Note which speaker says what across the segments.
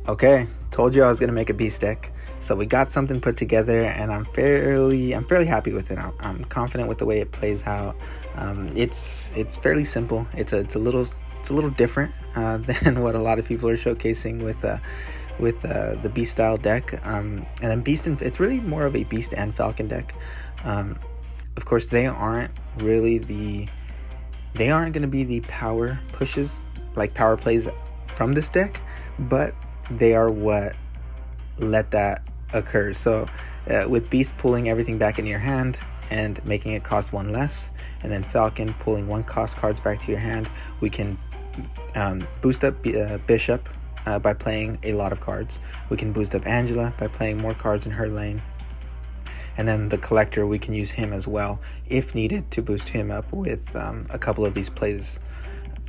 Speaker 1: Okay, told you I was gonna make a beast deck. So we got something put together, and I'm fairly happy with it. I'm confident with the way it plays out. It's fairly simple. It's a little different than what a lot of people are showcasing with the beast style deck. And then it's really more of a beast and falcon deck. Of course, they aren't going to be the power pushes, like power plays from this deck, but they are what let that occur. So with beast pulling everything back into your hand and making it cost one less, and then falcon pulling one cost cards back to your hand, we can boost up bishop by playing a lot of cards. We can boost up Angela by playing more cards in her lane. And then the collector, we can use him as well if needed to boost him up with a couple of these plays.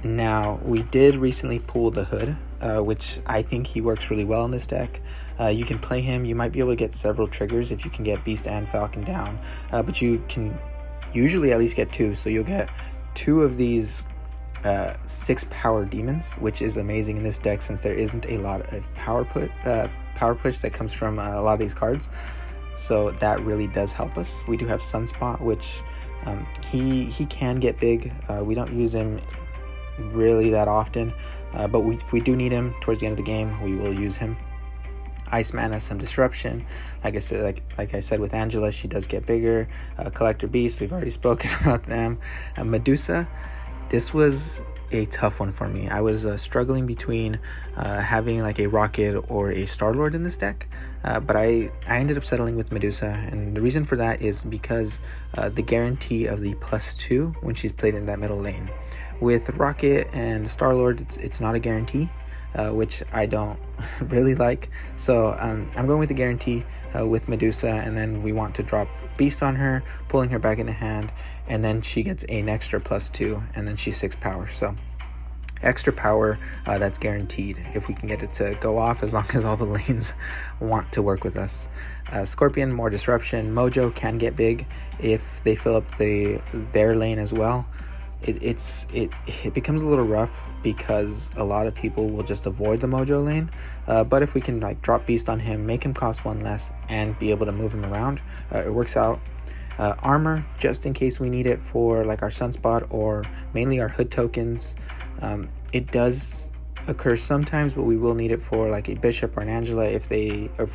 Speaker 1: Now, we did recently pull the Hood, which I think he works really well in this deck. You can play him. You might be able to get several triggers if you can get Beast and Falcon down, but you can usually at least get two. So you'll get two of these 6 power demons, which is amazing in this deck since there isn't a lot of power push that comes from a lot of these cards. So that really does help us. We do have Sunspot, which he can get big. We don't use him really that often, but if we do need him towards the end of the game, we will use him. Iceman has some disruption. Like I said with Angela, she does get bigger. Collector Beast, we've already spoken about them. Medusa, this was a tough one for me. I was struggling between having like a Rocket or a Star-Lord in this deck, but I ended up settling with Medusa, and the reason for that is because the guarantee of the +2 when she's played in that middle lane. With Rocket and Star-Lord, it's not a guarantee, which I don't really like. So I'm going with the guarantee with Medusa, and then we want to drop Beast on her, pulling her back into hand, and then she gets an extra +2, and then she's 6 power. So extra power, that's guaranteed if we can get it to go off, as long as all the lanes want to work with us. Scorpion, more disruption. Mojo can get big if they fill up their lane as well. It becomes a little rough because a lot of people will just avoid the Mojo lane, but if we can like drop Beast on him, make him cost 1 less, and be able to move him around, it works out. Armor, just in case we need it for like our Sunspot or mainly our Hood tokens. It does occur sometimes, but we will need it for like a Bishop or an Angela if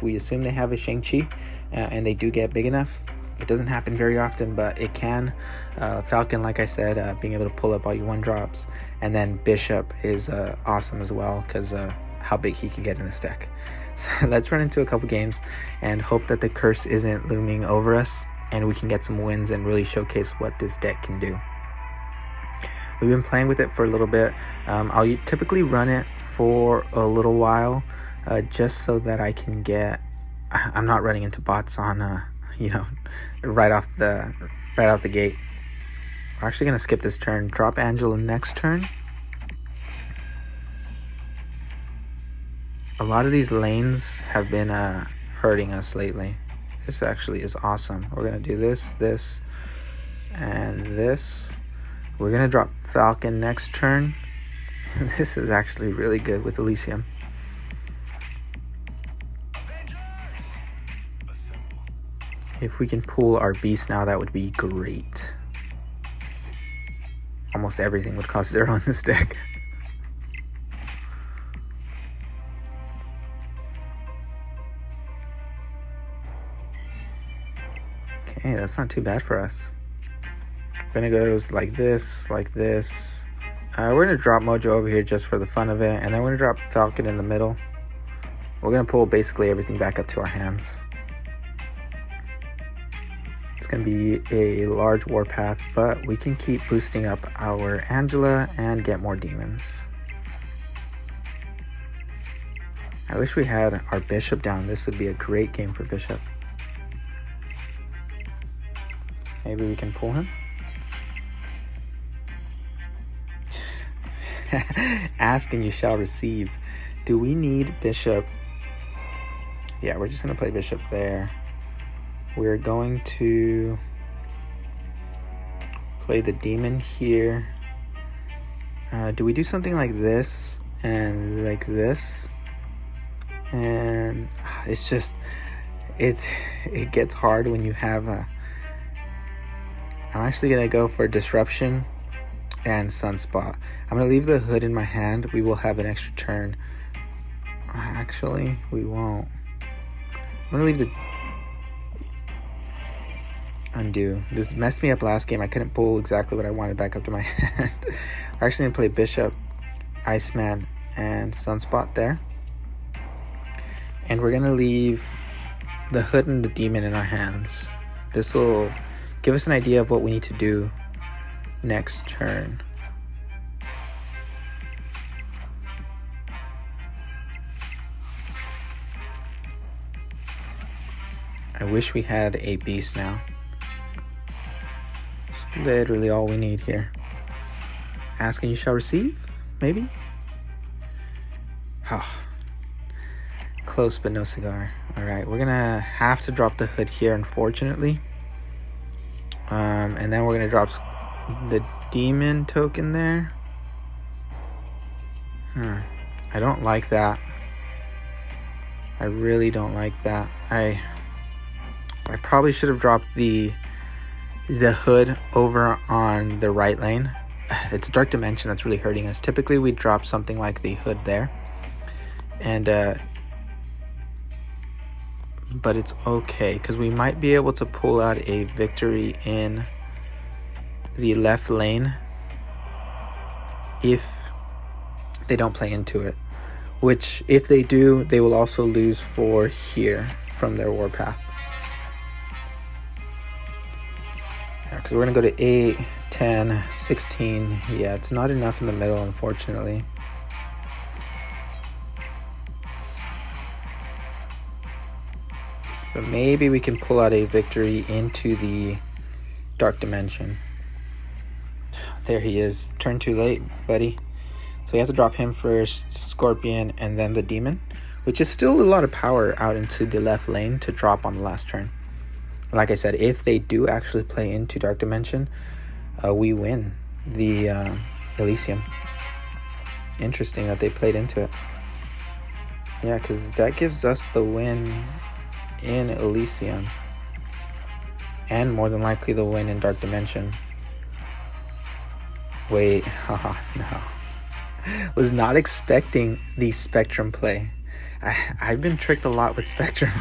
Speaker 1: we assume they have a Shang-Chi and they do get big enough. It doesn't happen very often, but it can. Falcon, like I said, being able to pull up all your 1-drops, and then Bishop is awesome as well because how big he can get in this deck. So let's run into a couple games and hope that the curse isn't looming over us and we can get some wins and really showcase what this deck can do. We've been playing with it for a little bit. I'll typically run it for a little while just so that I can get... I'm not running into bots on right off the gate. We're actually gonna skip this turn, drop Angela next turn. A lot of these lanes have been hurting us lately. This actually is awesome. We're gonna do this, and this. We're gonna drop Falcon next turn. This is actually really good with Elysium. If we can pull our Beast now, that would be great. Almost everything would cost 0 in this deck. Okay, that's not too bad for us. We're gonna go like this. We're gonna drop Mojo over here just for the fun of it, and then we're gonna drop Falcon in the middle. We're gonna pull basically everything back up to our hands. It's going to be a large warpath, but we can keep boosting up our Angela and get more demons. I wish we had our Bishop down. This would be a great game for Bishop. Maybe we can pull him. Ask and you shall receive. Do we need Bishop? Yeah, we're just going to play Bishop there. We're going to play the demon here. Do we do something like this and like this? And it's just, it gets hard when you have a... I'm actually going to go for Disruption and Sunspot. I'm going to leave the hood in my hand. We will have an extra turn. Actually, we won't. I'm going to leave the... Undo. This messed me up last game. I couldn't pull exactly what I wanted back up to my hand. We're actually going to play Bishop, Iceman, and Sunspot there. And we're going to leave the hood and the demon in our hands. This will give us an idea of what we need to do next turn. I wish we had a beast now. Literally all we need here. Ask and you shall receive? Maybe? Oh. Close but no cigar. Alright, we're gonna have to drop the hood here, unfortunately. And then we're gonna drop the demon token there. I don't like that. I really don't like that. I probably should have dropped the hood over on the right lane. It's Dark Dimension that's really hurting us. Typically we drop something like the hood there, and but it's okay because we might be able to pull out a victory in the left lane if they don't play into it, which if they do, they will also lose 4 here from their warpath. Because we're going to go to 8, 10, 16. Yeah, it's not enough in the middle, unfortunately. But maybe we can pull out a victory into the Dark Dimension. There he is. Turn too late, buddy. So we have to drop him first, Scorpion, and then the Demon, which is still a lot of power out into the left lane to drop on the last turn. Like I said, if they do actually play into Dark Dimension, we win the Elysium. Interesting that they played into it. Yeah, because that gives us the win in Elysium. And more than likely the win in Dark Dimension. Wait, no. Was not expecting the Spectrum play. I've been tricked a lot with Spectrum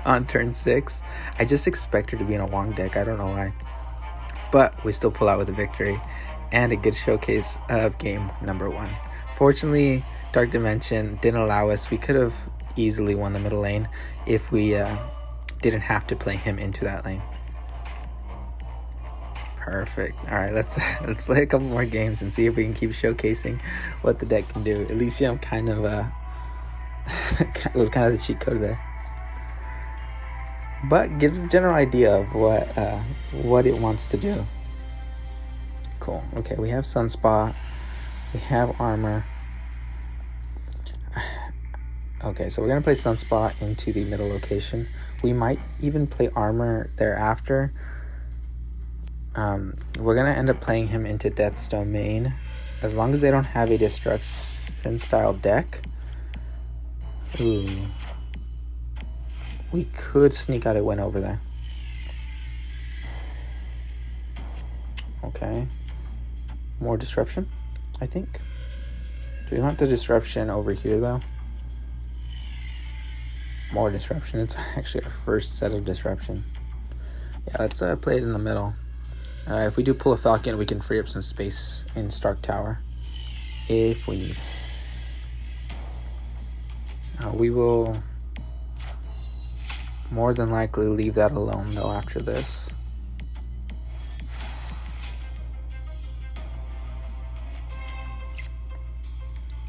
Speaker 1: on turn 6. I just expect her to be in a Wong deck. I don't know why. But we still pull out with a victory and a good showcase of game number 1. Fortunately, Dark Dimension didn't allow us. We could have easily won the middle lane if we didn't have to play him into that lane. Perfect. All right, let's play a couple more games and see if we can keep showcasing what the deck can do. Elysium kind of it was kind of the cheat code there, but gives a general idea of what it wants to do. Cool. Okay, we have Sunspot, we have Armor. Okay, so we're gonna play Sunspot into the middle location. We might even play Armor thereafter. We're gonna end up playing him into Death's Domain, as long as they don't have a Destruction style deck. Ooh. We could sneak out a win over there. Okay. More Disruption, I think. Do we want the Disruption over here, though? More Disruption. It's actually our first set of Disruption. Yeah, let's play it in the middle. If we do pull a Falcon, we can free up some space in Stark Tower if we need. We will more than likely leave that alone, though, after this.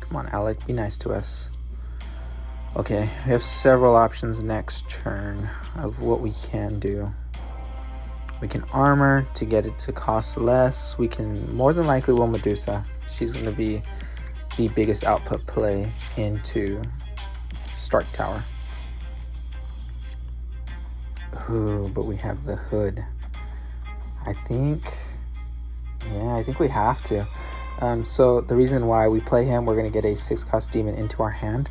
Speaker 1: Come on, Alec, be nice to us. Okay, we have several options next turn of what we can do. We can Armor to get it to cost less. We can more than likely will Medusa. She's going to be the biggest output play into Stark Tower. Ooh, but we have the hood. I think we have to. So the reason why we play him, we're going to get a 6-cost demon into our hand.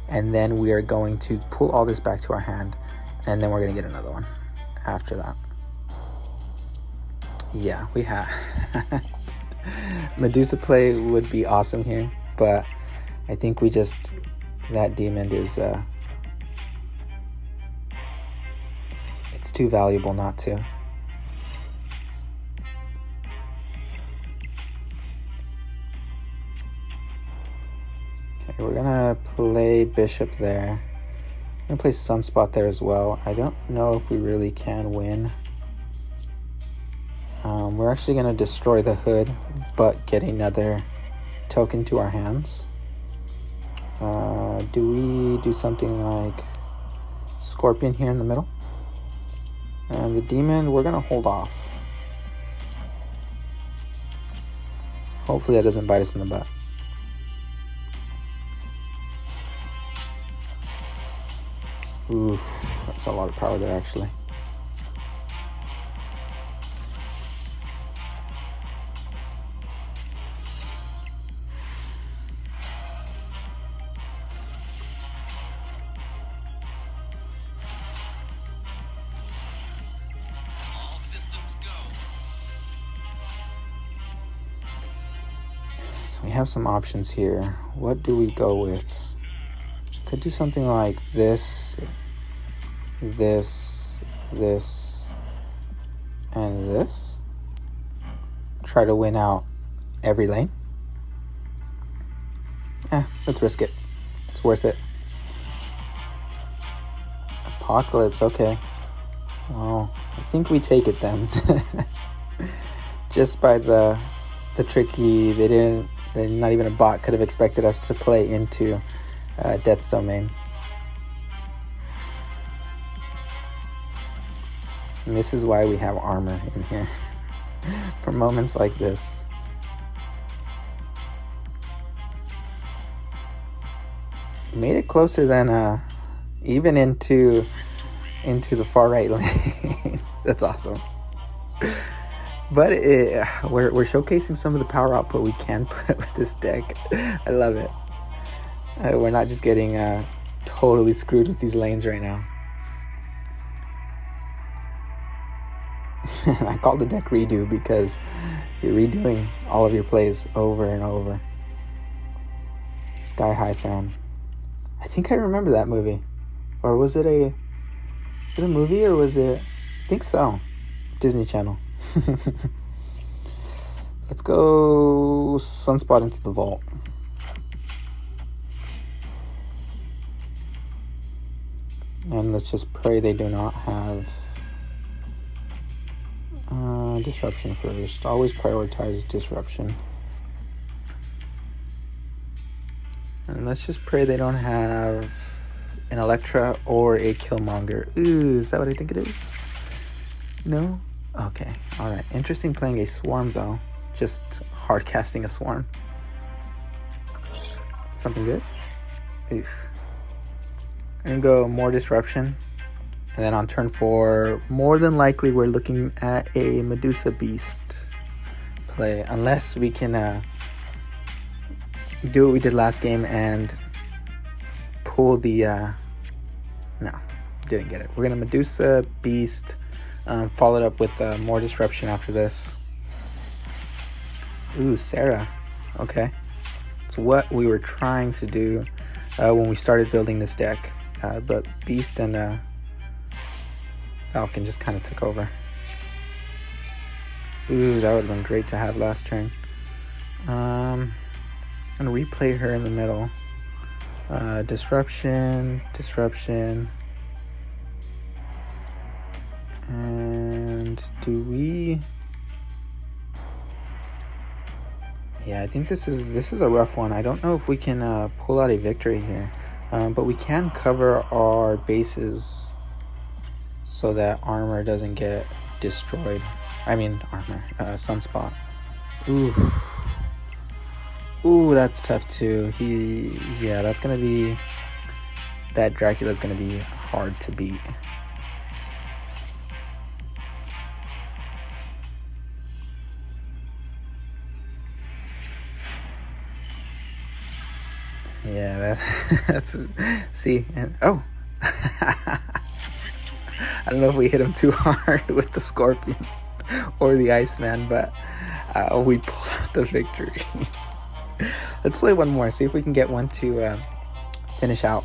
Speaker 1: and then we are going to pull all this back to our hand, and then we're going to get another one after that. Yeah, we have. Medusa play would be awesome here, but I think that demon is, it's too valuable not to. Okay, we're gonna play Bishop there. I'm gonna play Sunspot there as well. I don't know if we really can win. We're actually gonna destroy the hood, but get another token to our hands. Do we do something like Scorpion here in the middle? And the demon, we're gonna hold off. Hopefully that doesn't bite us in the butt. Oof, that's a lot of power there actually. We have some options here. What do we go with? Could do something like this, and this. Try to win out every lane. Let's risk it. It's worth it. Apocalypse, okay. Well, I think we take it then. Just by the tricky, they're not even a bot could have expected us to play into Death's Domain. And this is why we have armor in here. For moments like this. Made it closer than even into the far right lane. That's awesome. But we're showcasing some of the power output we can put with this deck. I love it. We're not just getting totally screwed with these lanes right now. I call the deck redo because you're redoing all of your plays over and over. Sky High fan. I think I remember that movie. Or was it a movie or was it? I think so. Disney Channel. Let's go Sunspot into the vault. And let's just pray they do not have disruption first. Always prioritize disruption. And let's just pray they don't have an Electra or a Killmonger. Ooh, is that what I think it is? No? Okay, alright. Interesting playing a Swarm though. Just hard casting a Swarm. Something good? Oof. I'm gonna go more disruption. And then on turn 4, more than likely we're looking at a Medusa Beast play. Unless we can do what we did last game and pull the... no, didn't get it. We're gonna Medusa Beast, followed up with more disruption after this. Ooh, Sarah. Okay. It's what we were trying to do when we started building this deck. But Beast and Falcon just kind of took over. Ooh, that would have been great to have last turn. I'm gonna replay her in the middle. Disruption. And do we... Yeah, I think this is a rough one. I don't know if we can pull out a victory here. But we can cover our bases so that armor doesn't get destroyed. I mean, armor. Sunspot. Ooh, that's tough too. Yeah, that's gonna be... That Dracula's gonna be hard to beat. Yeah, that's see, and oh, I don't know if we hit him too hard with the Scorpion or the Iceman, but we pulled out the victory. Let's play one more, see if we can get one to finish out.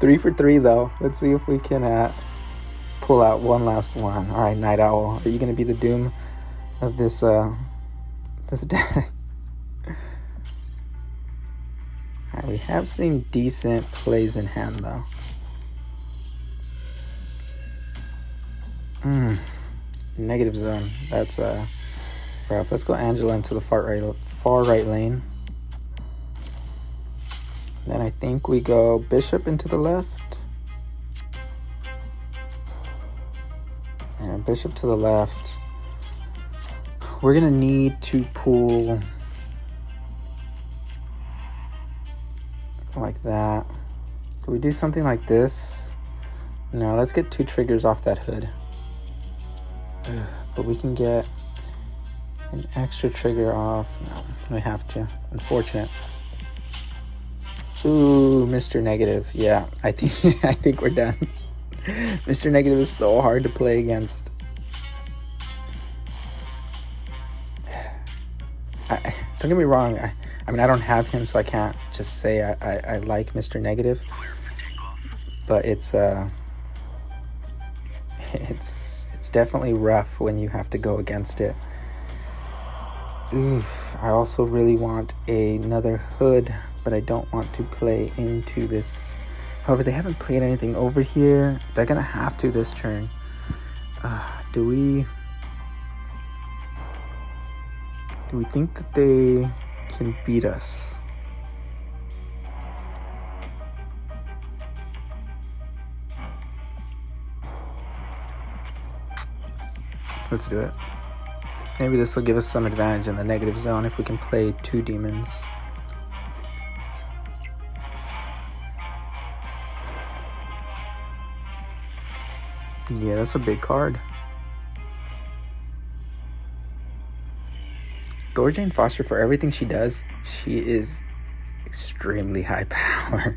Speaker 1: 3 for 3 though. Let's see if we can pull out one last one. All right, Night Owl, are you gonna be the doom of this deck? All right, we have seen decent plays in hand though. Negative zone. That's rough. Let's go Angela into the far right lane. Then I think we go Bishop into the left. And Bishop to the left. We're gonna need to pull like that. Do we do something like this? No, let's get 2 triggers off that hood. But we can get an extra trigger off. No, we have to. Unfortunate. Ooh, Mr. Negative. Yeah, I think we're done. Mr. Negative is so hard to play against. Don't get me wrong. I mean, I don't have him, so I can't just say I like Mr. Negative. But it's definitely rough when you have to go against it. Oof, I also really want another hood, but I don't want to play into this. However, they haven't played anything over here. They're gonna have to this turn. Do we think that they can beat us? Let's do it. Maybe this will give us some advantage in the negative zone if we can play 2 demons. Yeah, that's a big card. Thorjane Foster, for everything she does, she is extremely high power.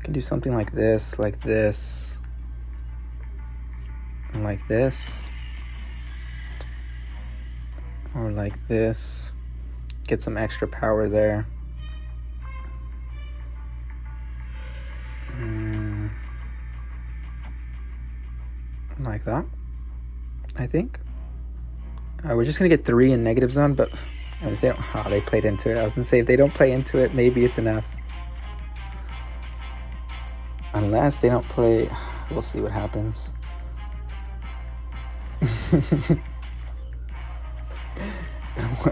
Speaker 1: Can do something like this, and like this, or like this. Get some extra power there. Like that, I think. We're just gonna get 3 in negative zone, but if they don't, they played into it. I was gonna say if they don't play into it, maybe it's enough. Unless they don't play, we'll see what happens.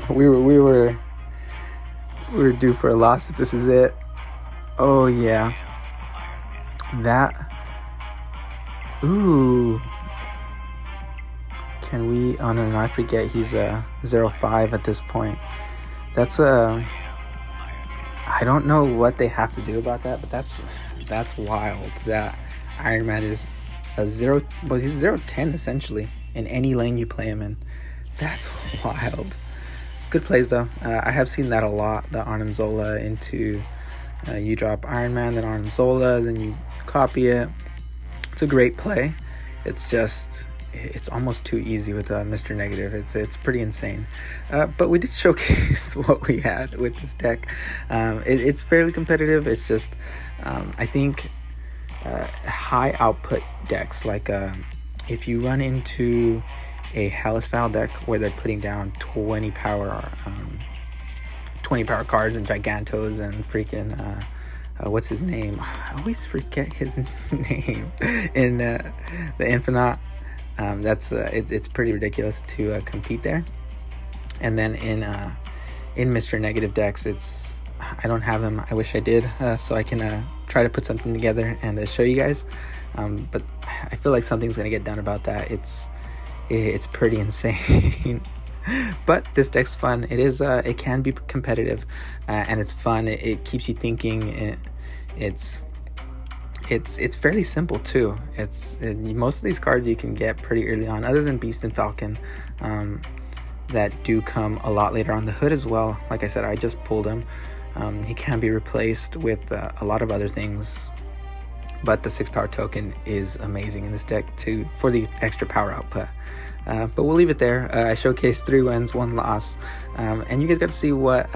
Speaker 1: we were due for a loss if this is it. Oh yeah, that. Ooh. Can we? Oh no, I forget he's a 0-5 at this point. That's I don't know what they have to do about that, but that's wild. That Iron Man is a 0. Well, he's 0-10 essentially in any lane you play him in. That's wild. Good plays though. I have seen that a lot. The Arnim Zola into you drop Iron Man, then Arnim Zola, then you copy it. It's a great play. It's just. It's almost too easy with Mr. Negative. It's pretty insane. But we did showcase what we had with this deck. It's fairly competitive. It's just, I think, high output decks, like if you run into a Hala style deck where they're putting down 20 power cards and Gigantos and freaking, what's his name? I always forget his name in the Infinite. It's pretty ridiculous to compete there. And then in Mr. Negative decks, I don't have him. I wish I did, so I can try to put something together and show you guys. But I feel like something's gonna get done about that. It's pretty insane. But this deck's fun. It can be competitive, and it's fun. It keeps you thinking. It's fairly simple too. Most of these cards you can get pretty early on, other than Beast and Falcon. that do come a lot later on. The hood as well, like I said, I just pulled him. He can be replaced with a lot of other things, but the 6 power token is amazing in this deck for the extra power output. But we'll leave it there. I showcased 3 wins, 1 loss, and you guys got to see what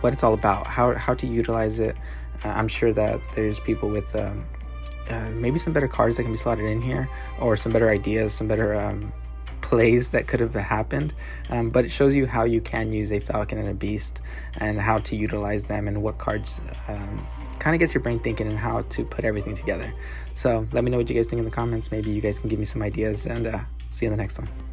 Speaker 1: it's all about, how to utilize it. I'm sure that there's people with maybe some better cards that can be slotted in here, or some better ideas, some better plays that could have happened, but it shows you how you can use a Falcon and a Beast and how to utilize them, and what cards kind of gets your brain thinking and how to put everything together. So let me know what you guys think in the comments. Maybe you guys can give me some ideas, and see you in the next one.